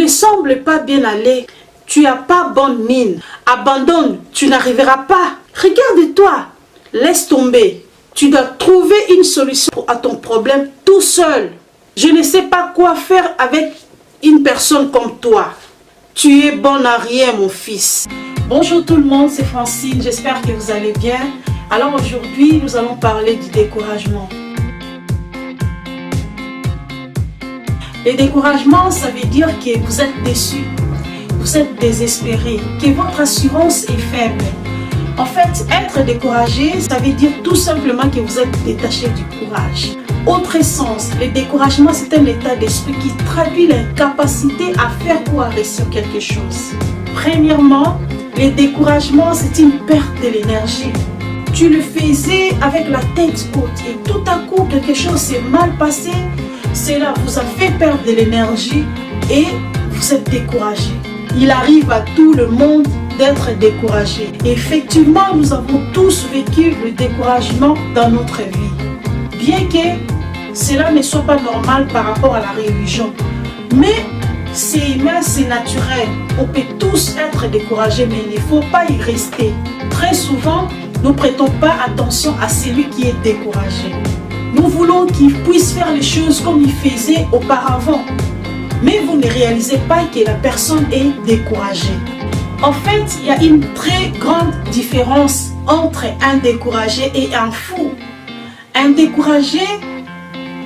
ne semble pas bien aller. Tu n'as pas bonne mine. Abandonne, tu n'arriveras pas. Regarde-toi, laisse tomber. Tu dois trouver une solution à ton problème tout seul. Je ne sais pas quoi faire avec une personne comme toi. Tu es bon à rien, mon fils. Bonjour tout le monde, c'est Francine. J'espère que vous allez bien. Alors aujourd'hui, nous allons parler du découragement. Le découragement, ça veut dire que vous êtes déçu, vous êtes désespéré, que votre assurance est faible. En fait, être découragé, ça veut dire tout simplement que vous êtes détaché du courage. Autre sens, le découragement, c'est un état d'esprit qui traduit l'incapacité à faire ou à réussir quelque chose. Premièrement, le découragement, c'est une perte de l'énergie. Tu le faisais avec la tête haute et tout à coup, quelque chose s'est mal passé. Cela vous a fait perdre de l'énergie et vous êtes découragé. Il arrive à tout le monde d'être découragé. Et effectivement, nous avons tous vécu le découragement dans notre vie. Bien que cela ne soit pas normal par rapport à la religion. Mais c'est humain, c'est naturel. On peut tous être découragés, mais il ne faut pas y rester. Très souvent, nous ne prêtons pas attention à celui qui est découragé. Nous voulons qu'il puisse faire les choses comme il faisait auparavant. Mais vous ne réalisez pas que la personne est découragée. En fait, il y a une très grande différence entre un découragé et un fou. Un découragé,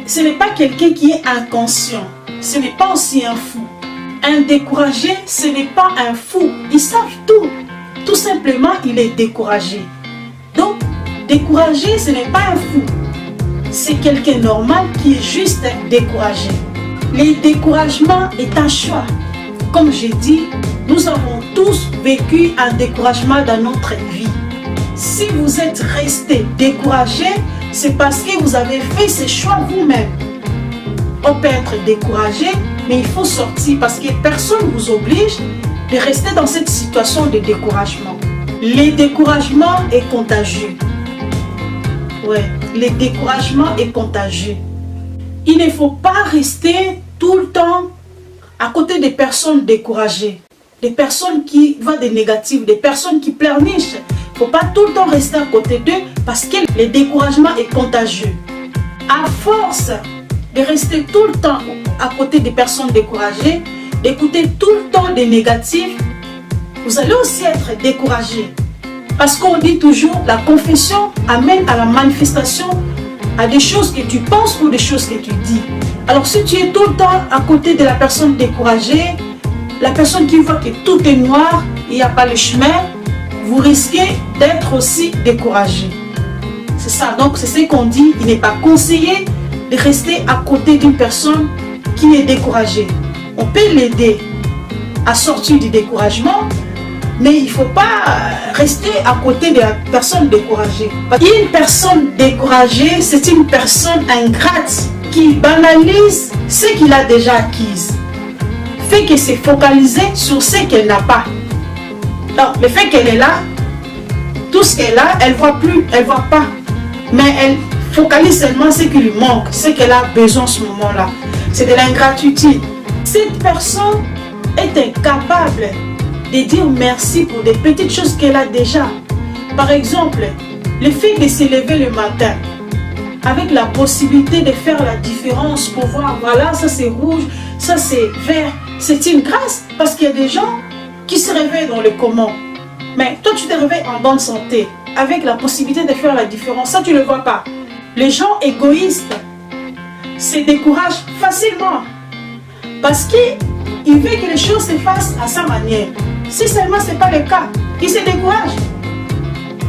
ce n'est pas quelqu'un qui est inconscient. Ce n'est pas aussi un fou. Un découragé, ce n'est pas un fou. Ils savent tout. Tout simplement, il est découragé. Donc, découragé, ce n'est pas un fou. C'est quelqu'un normal qui est juste découragé. Le découragement est un choix. Comme j'ai dit, nous avons tous vécu un découragement dans notre vie. Si vous êtes resté découragé, c'est parce que vous avez fait ce choix vous-même. On peut être découragé, mais il faut sortir parce que personne ne vous oblige de rester dans cette situation de découragement. Le découragement est contagieux. Ouais, le découragement est contagieux. Il ne faut pas rester tout le temps à côté des personnes découragées, des personnes qui voient des négatifs, des personnes qui pleurnichent. Il ne faut pas tout le temps rester à côté d'eux parce que le découragement est contagieux. À force de rester tout le temps à côté des personnes découragées, d'écouter tout le temps des négatifs, vous allez aussi être découragé. Parce qu'on dit toujours, la confession amène à la manifestation à des choses que tu penses ou des choses que tu dis. Alors si tu es tout le temps à côté de la personne découragée, la personne qui voit que tout est noir, il n'y a pas le chemin, vous risquez d'être aussi découragé. C'est ça, donc c'est ce qu'on dit, il n'est pas conseillé de rester à côté d'une personne qui est découragée. On peut l'aider à sortir du découragement, mais il ne faut pas rester à côté de la personne découragée. Une personne découragée, c'est une personne ingrate qui banalise ce qu'il a déjà acquis. Fait que c'est focalisé sur ce qu'elle n'a pas. Donc, le fait qu'elle est là, tout ce qu'elle a, elle ne voit plus, elle ne voit pas. Mais elle focalise seulement ce qui lui manque, ce qu'elle a besoin en ce moment-là. C'est de l'ingratitude. Cette personne est incapable de dire merci pour des petites choses qu'elle a déjà. Par exemple, le fait de se lever le matin avec la possibilité de faire la différence pour voir, voilà, ça c'est rouge, ça c'est vert. C'est une grâce parce qu'il y a des gens qui se réveillent dans le comment. Mais toi tu te réveilles en bonne santé avec la possibilité de faire la différence. Ça tu ne le vois pas. Les gens égoïstes se découragent facilement parce qu'ils veulent que les choses se fassent à sa manière. Si seulement ce n'est pas le cas, il se décourage.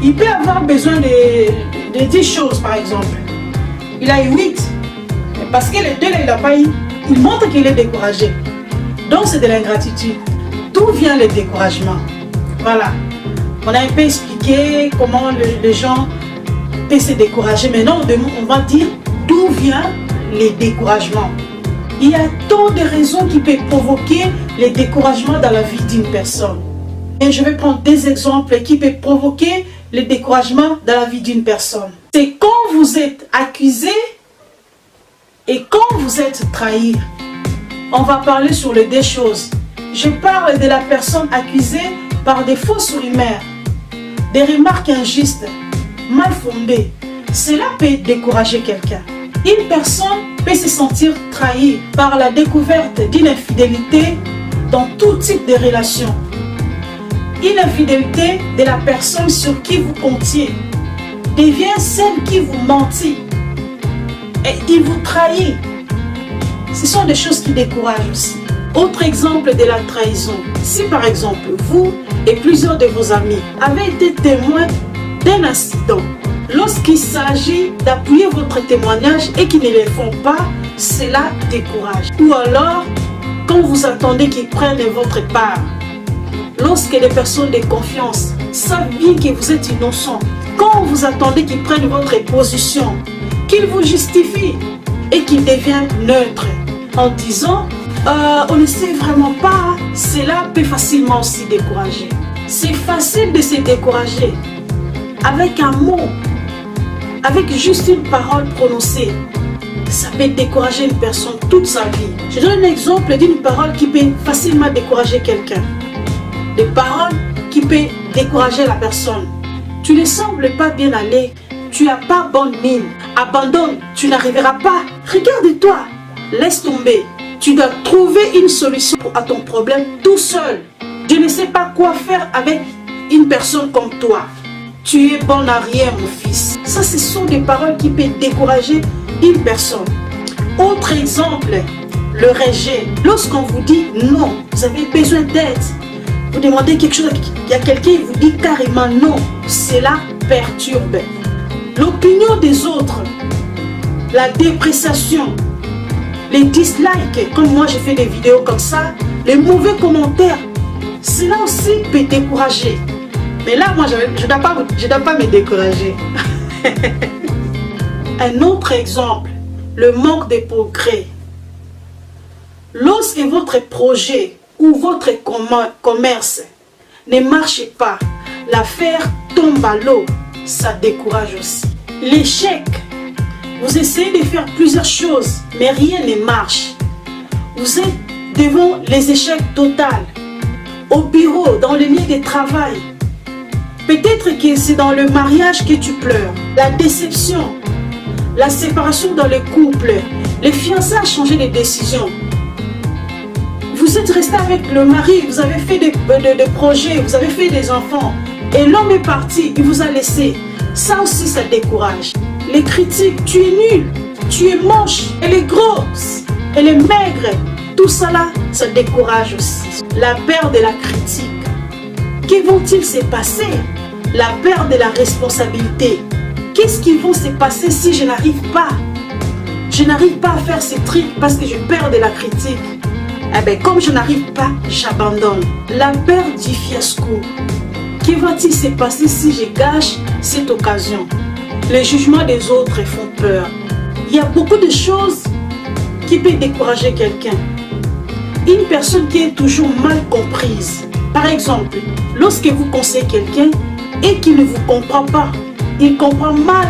Il peut avoir besoin de 10 choses par exemple. Il a eu 8. Parce que les 2 il n'a pas eu. Il montre qu'il est découragé. Donc c'est de l'ingratitude. D'où vient le découragement? Voilà. On a un peu expliqué comment les gens peuvent se décourager. Maintenant on va dire d'où vient le découragement. Il y a tant de raisons qui peuvent provoquer le découragement dans la vie d'une personne. Et je vais prendre des exemples qui peuvent provoquer le découragement dans la vie d'une personne. C'est quand vous êtes accusé et quand vous êtes trahi. On va parler sur les deux choses. Je parle de la personne accusée par des fausses rumeurs, des remarques injustes, mal fondées. Cela peut décourager quelqu'un. Une personne peut se sentir trahie par la découverte d'une infidélité dans tout type de relation. Une infidélité de la personne sur qui vous comptiez devient celle qui vous mentit et il vous trahit. Ce sont des choses qui découragent aussi. Autre exemple de la trahison. Si par exemple, vous et plusieurs de vos amis avez été témoins d'un incident, lorsqu'il s'agit d'appuyer votre témoignage et qu'ils ne le font pas, cela décourage. Ou alors, quand vous attendez qu'ils prennent votre part, lorsque les personnes de confiance savent bien que vous êtes innocent, quand vous attendez qu'ils prennent votre position, qu'ils vous justifient et qu'ils deviennent neutres en disant on ne sait vraiment pas, cela peut facilement aussi décourager. C'est facile de se décourager avec un mot, avec juste une parole prononcée. Ça peut décourager une personne toute sa vie. Je donne un exemple d'une parole qui peut facilement décourager quelqu'un. Des paroles qui peuvent décourager la personne. Tu ne sembles pas bien aller, tu n'as pas bonne mine, abandonne, tu n'arriveras pas. Regarde-toi, laisse tomber. Tu dois trouver une solution à ton problème tout seul. Je ne sais pas quoi faire avec une personne comme toi. Tu es bon à rien, mon fils. Ça, ce sont des paroles qui peuvent décourager une personne. Autre exemple, le rejet. Lorsqu'on vous dit non, vous avez besoin d'aide, vous demandez quelque chose, il y a quelqu'un qui vous dit carrément non, cela perturbe. L'opinion des autres, la dépréciation, les dislikes, comme moi j'ai fait des vidéos comme ça, les mauvais commentaires, cela aussi peut décourager. Mais là, moi, je ne dois pas me décourager. Un autre exemple, le manque de progrès. Lorsque votre projet ou votre commerce ne marche pas, l'affaire tombe à l'eau, ça décourage aussi. L'échec, vous essayez de faire plusieurs choses, mais rien ne marche. Vous êtes devant les échecs totaux, au bureau, dans le lieu de travail. Peut-être que c'est dans le mariage que tu pleures, la déception, la séparation dans le couple, les fiançailles ont changé de décision. Vous êtes resté avec le mari, vous avez fait des projets, vous avez fait des enfants, et l'homme est parti, il vous a laissé. Ça aussi, ça décourage. Les critiques, tu es nul, tu es moche, elle est grosse, elle est maigre. Tout ça là, ça décourage aussi. La peur de la critique. Que vont-ils se passer? La peur de la responsabilité. Qu'est-ce qui va se passer si je n'arrive pas? Je n'arrive pas à faire ces trucs parce que j'ai peur de la critique. Eh bien, comme je n'arrive pas, j'abandonne. La peur du fiasco. Que va-t-il se passer si je gâche cette occasion? Les jugements des autres font peur. Il y a beaucoup de choses qui peuvent décourager quelqu'un. Une personne qui est toujours mal comprise. Par exemple, lorsque vous conseillez quelqu'un et qu'il ne vous comprend pas, il comprend mal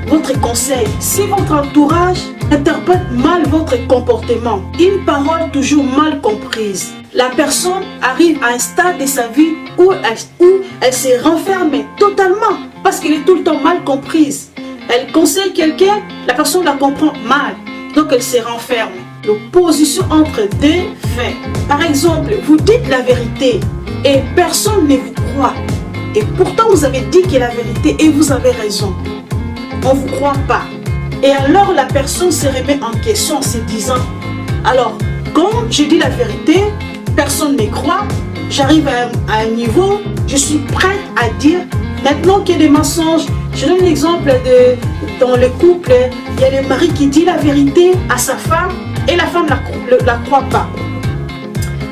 votre conseil. Si votre entourage interprète mal votre comportement, une parole toujours mal comprise, la personne arrive à un stade de sa vie où elle se renferme totalement parce qu'elle est tout le temps mal comprise. Elle conseille quelqu'un, la personne la comprend mal, donc elle se renferme. L'opposition entre deux faits. Par exemple, vous dites la vérité et personne ne vous croit. Et pourtant vous avez dit que la vérité et vous avez raison. On ne vous croit pas. Et alors la personne se remet en question en se disant, alors comme je dis la vérité, personne ne croit, j'arrive à un niveau, je suis prête à dire, maintenant qu'il y a des mensonges. Je donne l'exemple dans le couple, il y a le mari qui dit la vérité à sa femme et la femme ne la croit pas.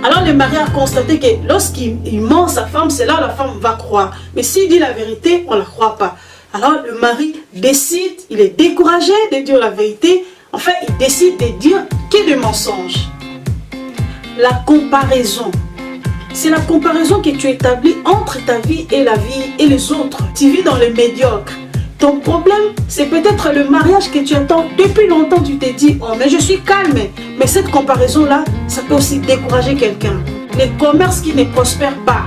Alors le mari a constaté que lorsqu'il ment à sa femme, c'est là où la femme va croire. Mais s'il dit la vérité, on ne la croit pas. Alors le mari décide, il est découragé de dire la vérité. Enfin, il décide de dire qu'il y a des mensonges. La comparaison. C'est la comparaison que tu établis entre ta vie et la vie et les autres. Tu vis dans le médiocre. Ton problème, c'est peut-être le mariage que tu attends depuis longtemps. Tu t'es dit, oh mais je suis calme. Mais cette comparaison-là, ça peut aussi décourager quelqu'un. les commerces qui ne prospèrent pas,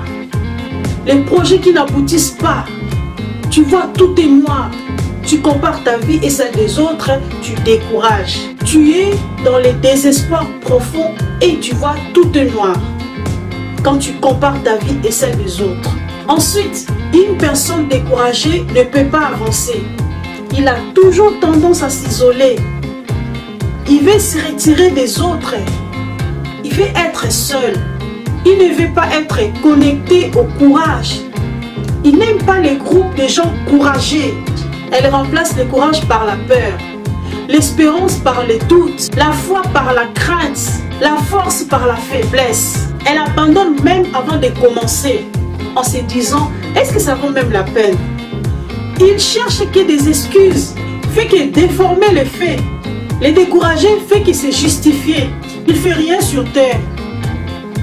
les projets qui n'aboutissent pas. Tu vois, tout est noir. Tu compares ta vie et celle des autres, tu décourages. Tu es dans le désespoir profond et tu vois tout est noir quand tu compares ta vie et celle des autres. Ensuite, une personne découragée ne peut pas avancer. Il a toujours tendance à s'isoler. Il veut se retirer des autres. Il veut être seul. Il ne veut pas être connecté au courage. Il n'aime pas les groupes de gens courageux. Elle remplace le courage par la peur, l'espérance par le doute, la foi par la crainte, la force par la faiblesse. Elle abandonne même avant de commencer, en se disant, est-ce que ça vaut même la peine? Il cherche que des excuses, fait que déformer les faits. Les décourager fait que c'est justifié. Il ne fait rien sur terre.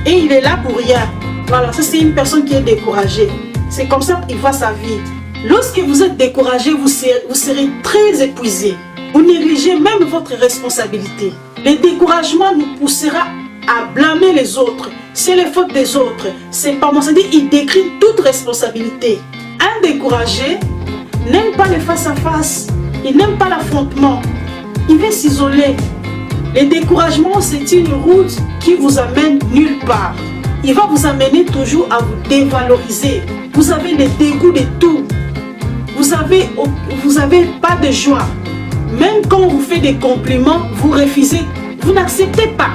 Et il est là pour rien. Voilà, ça c'est une personne qui est découragée. C'est comme ça qu'il voit sa vie. Lorsque vous êtes découragé, vous serez très épuisé. Vous négligez même votre responsabilité. Le découragement nous poussera à blâmer les autres. C'est les fautes des autres. C'est pas moi. C'est-à-dire qu'il décrit toute responsabilité. Un découragé n'aime pas le face-à-face. Il n'aime pas l'affrontement. Il veut s'isoler. Le découragement, c'est une route qui vous amène nulle part. Il va vous amener toujours à vous dévaloriser. Vous avez le dégoût de tout. Vous avez pas de joie. Même quand on vous fait des compliments, vous refusez. Vous n'acceptez pas.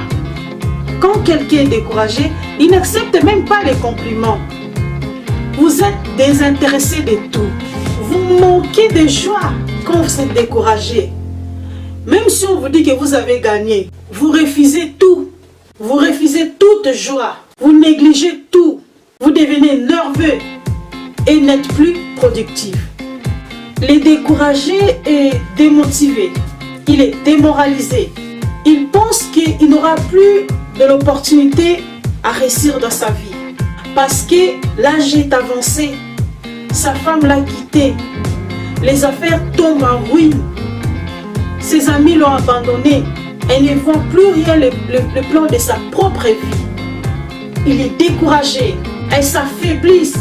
Quand quelqu'un est découragé, il n'accepte même pas les compliments. Vous êtes désintéressé de tout. Vous manquez de joie quand vous êtes découragé. Même si on vous dit que vous avez gagné, vous refusez tout. Vous refusez toute joie. Vous négligez tout. Vous devenez nerveux et n'êtes plus productif. Le découragé est démotivé. Il est démoralisé. Il pense qu'il n'aura plus de l'opportunité à réussir dans sa vie. Parce que l'âge est avancé. Sa femme l'a quitté. Les affaires tombent en ruine. Ses amis l'ont abandonné. Elle ne voit plus rien le plan de sa propre vie. Il est découragé. Elle s'affaiblit.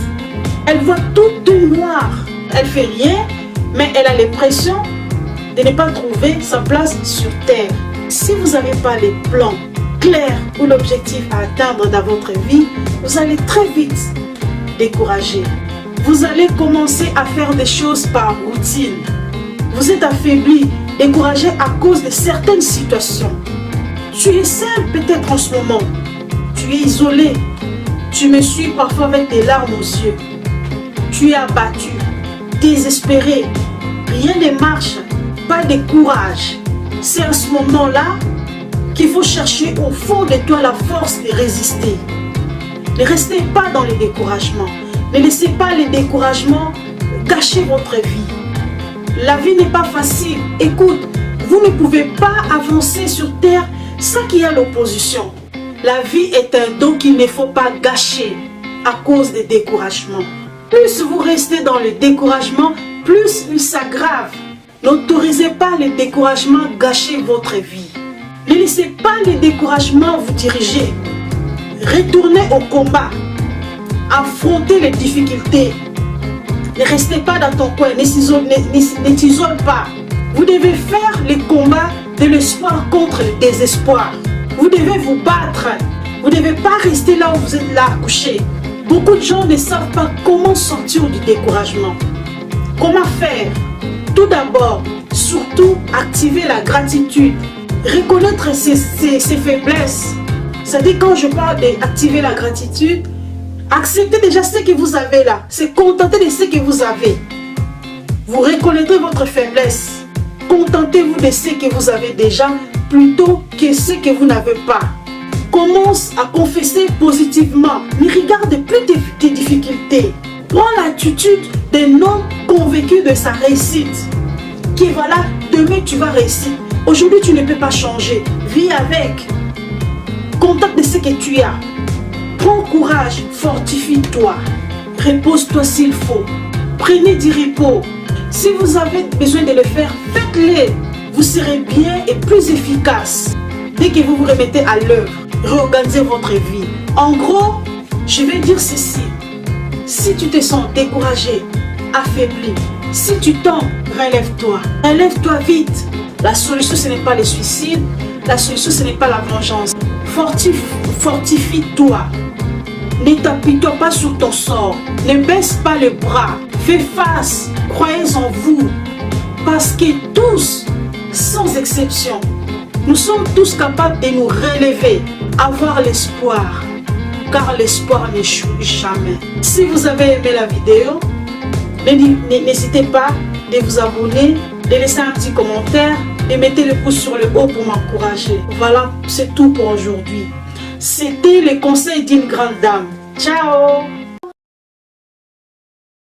Elle voit tout noir. Elle fait rien, mais elle a l'impression de ne pas trouver sa place sur terre. Si vous n'avez pas les plans clairs ou l'objectif à atteindre dans votre vie, vous allez très vite décourager. Vous allez commencer à faire des choses par routine. Vous êtes affaibli, découragé à cause de certaines situations. Tu es seul peut-être en ce moment. Tu es isolé. Tu me suis parfois avec des larmes aux yeux. Tu es abattu, désespéré. Rien ne marche, pas de courage. C'est à ce moment-là qu'il faut chercher au fond de toi la force de résister. Ne restez pas dans le découragement. Ne laissez pas le découragement gâcher votre vie. La vie n'est pas facile. Écoute, vous ne pouvez pas avancer sur terre sans qu'il y ait l'opposition. La vie est un don qu'il ne faut pas gâcher à cause des découragements. Plus vous restez dans le découragement, plus il s'aggrave. N'autorisez pas le découragement gâcher votre vie. Ne laissez pas le découragement vous diriger. Retournez au combat. Affrontez les difficultés. Ne restez pas dans ton coin, ne t'isole pas. Vous devez faire le combat de l'espoir contre le désespoir. Vous devez vous battre. Vous ne devez pas rester là où vous êtes là, couché. Beaucoup de gens ne savent pas comment sortir du découragement. Comment faire? Tout d'abord, surtout, activer la gratitude. Reconnaître ses faiblesses. C'est-à-dire, quand je parle d'activer la gratitude, acceptez déjà ce que vous avez là. C'est contenter de ce que vous avez. Vous reconnaîtrez votre faiblesse. Contentez-vous de ce que vous avez déjà plutôt que ce que vous n'avez pas. Commence à confesser positivement. Ne regarde plus tes difficultés. Prends l'attitude d'un homme convaincu de sa réussite. Qui voilà, demain tu vas réussir. Aujourd'hui tu ne peux pas changer. Vis avec. Contente de ce que tu as. Prends courage, fortifie-toi. Repose-toi s'il faut. Prenez du repos. Si vous avez besoin de le faire, faites-le. Vous serez bien et plus efficace dès que vous vous remettez à l'œuvre. réorganiser votre vie. En gros, je vais dire ceci. Si tu te sens découragé, affaibli, si tu tombes, relève-toi. Relève-toi vite. La solution, ce n'est pas le suicide. La solution, ce n'est pas la vengeance. Fortifie-toi. Ne t'appuie-toi pas sur ton sort. Ne baisse pas les bras. Fais face. Croyez en vous. Parce que tous, sans exception, nous sommes tous capables de nous relever. Avoir l'espoir. Car l'espoir n'échoue jamais. Si vous avez aimé la vidéo, n'hésitez pas de vous abonner, de laisser un petit commentaire, de mettre le pouce sur le haut pour m'encourager. Voilà, c'est tout pour aujourd'hui. C'était le conseil d'une grande dame. Ciao!